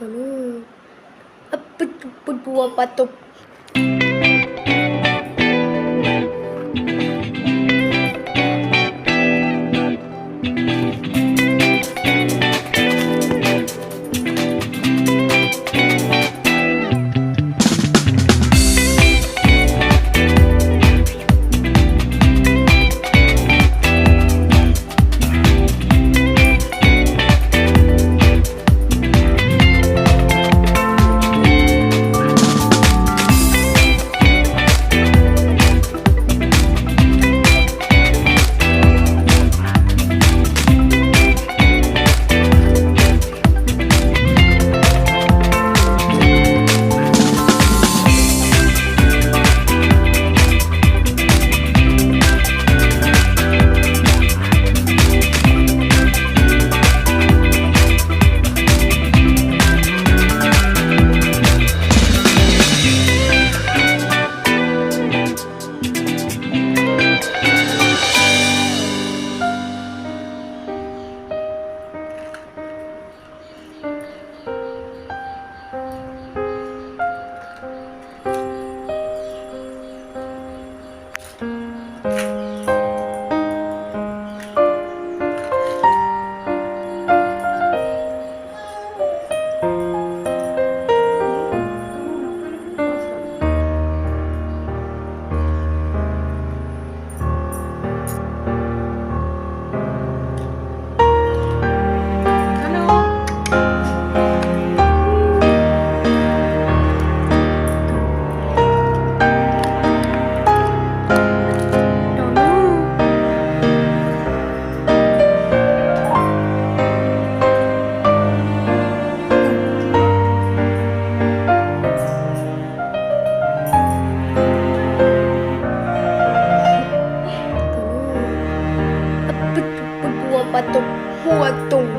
Tanu. Apa tu? Patung.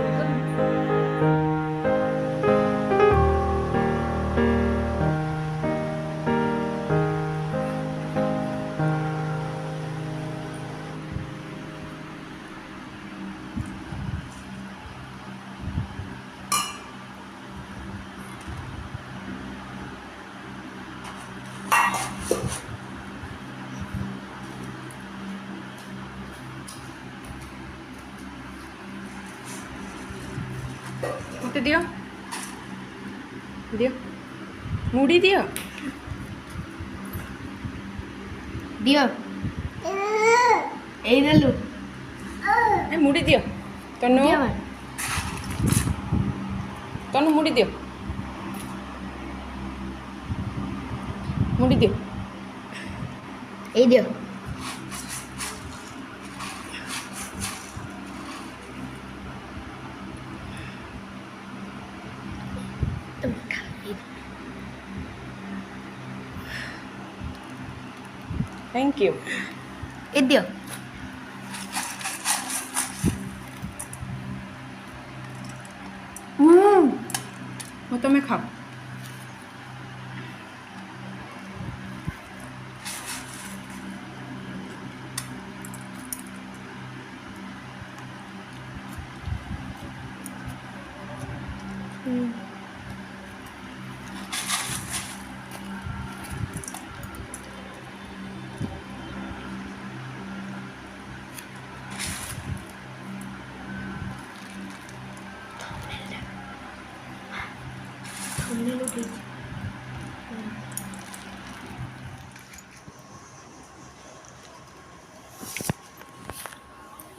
मुट्टी दियो दियो मुड़ी दियो Dia. Dulu. मुड़ी दियो तनु Dia man. तनु मुड़ी दियो मुड़ी दियो Dia. Thank you Dia. वो तो मैं खाओ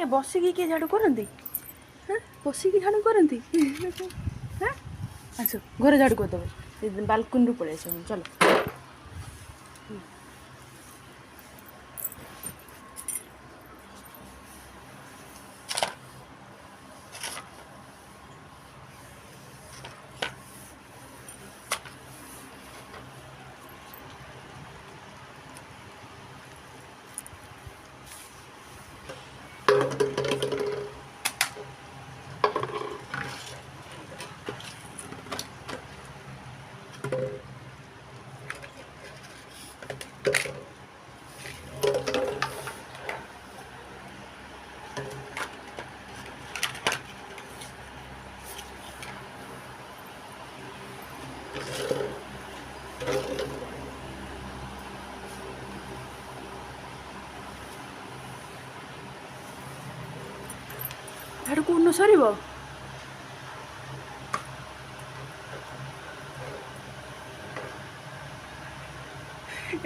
ये बसिकी किए झाड़ू करती बसिकी झाड़ू करती आस घर झाड़ू करदेव बालकुन रू पलि आस चलो ଝାଡ଼ୁ କୋଉଦିନ ସରିବ?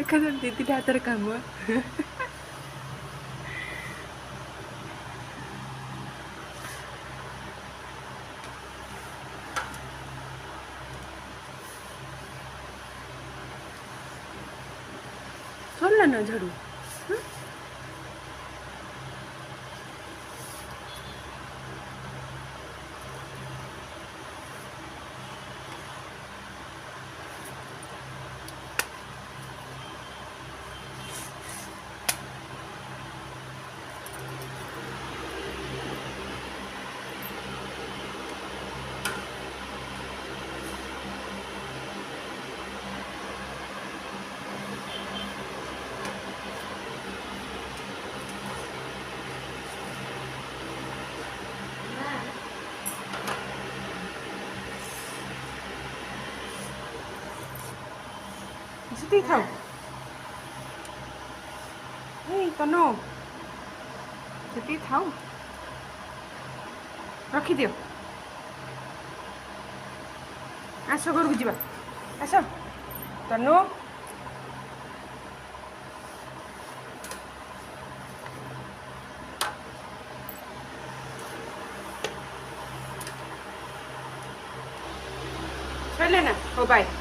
ଏକାଥରେ ଦିଦିଟା ହାତରେ କାମ। ସରିଲା ନା ଝାଡ଼ୁ? ସେତିକି ଥାଉ। ଏଇ ତନୁ ସେତିକି ଥାଉ, ରଖିଦିଅ। ଆସ ଘରକୁ ଯିବା, ଆସ ତନୁ। ସରିଲା ନା? ହଉ ବାଏ।